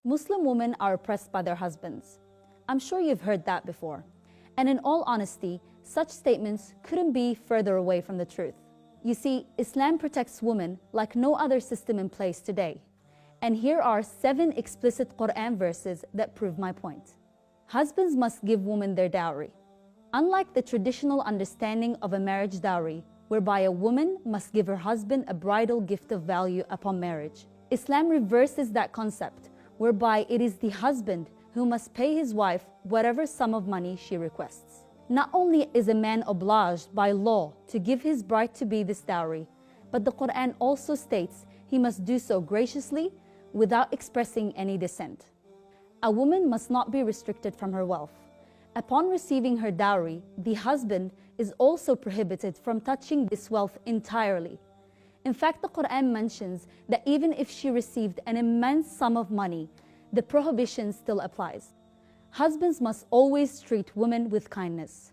Muslim women are oppressed by their husbands. I'm sure you've heard that before. And in all honesty, such statements couldn't be further away from the truth. You see, Islam protects women like no other system in place today. And here are 7 explicit Quran verses that prove my point. Husbands must give women their dowry. Unlike the traditional understanding of a marriage dowry, whereby a woman must give her husband a bridal gift of value upon marriage, Islam reverses that concept, whereby it is the husband who must pay his wife whatever sum of money she requests. Not only is a man obliged by law to give his bride-to-be this dowry, but the Quran also states he must do so graciously without expressing any dissent. A woman must not be restricted from her wealth. Upon receiving her dowry, the husband is also prohibited from touching this wealth entirely. In fact, the Quran mentions that even if she received an immense sum of money, the prohibition still applies. Husbands must always treat women with kindness.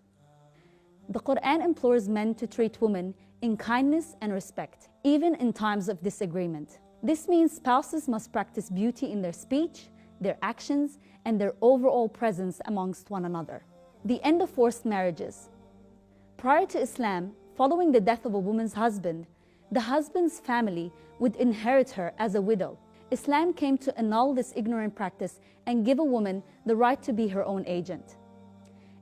The Quran implores men to treat women in kindness and respect, even in times of disagreement. This means spouses must practice beauty in their speech, their actions, and their overall presence amongst one another. The end of forced marriages. Prior to Islam, following the death of a woman's husband, the husband's family would inherit her as a widow. Islam came to annul this ignorant practice and give a woman the right to be her own agent.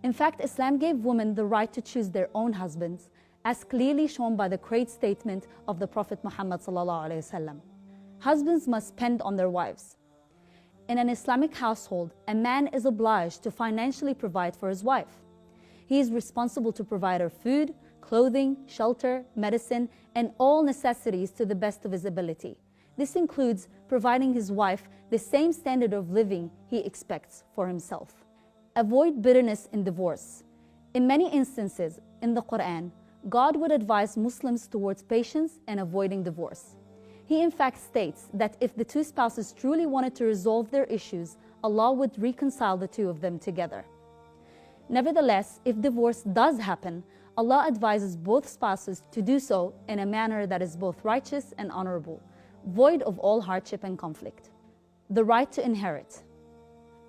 In fact, Islam gave women the right to choose their own husbands, as clearly shown by the great statement of the Prophet Muhammad ﷺ. Husbands must spend on their wives. In an Islamic household, a man is obliged to financially provide for his wife. He is responsible to provide her food, clothing, shelter, medicine, and all necessities to the best of his ability. This includes providing his wife the same standard of living he expects for himself. Avoid bitterness in divorce. In many instances in the Quran, God would advise Muslims towards patience and avoiding divorce. He in fact states that if the two spouses truly wanted to resolve their issues, Allah would reconcile the two of them together. Nevertheless, if divorce does happen, Allah advises both spouses to do so in a manner that is both righteous and honorable, void of all hardship and conflict. The right to inherit.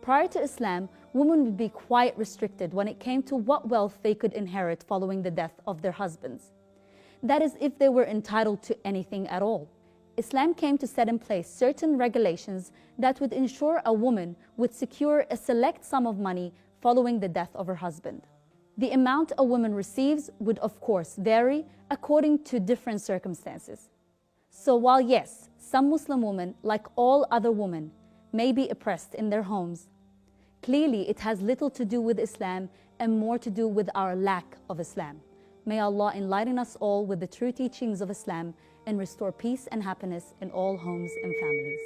Prior to Islam, women would be quite restricted when it came to what wealth they could inherit following the death of their husbands. That is, if they were entitled to anything at all. Islam came to set in place certain regulations that would ensure a woman would secure a select sum of money following the death of her husband. The amount a woman receives would of course vary according to different circumstances. So while yes, some Muslim women, like all other women, may be oppressed in their homes, clearly it has little to do with Islam and more to do with our lack of Islam. May Allah enlighten us all with the true teachings of Islam and restore peace and happiness in all homes and families.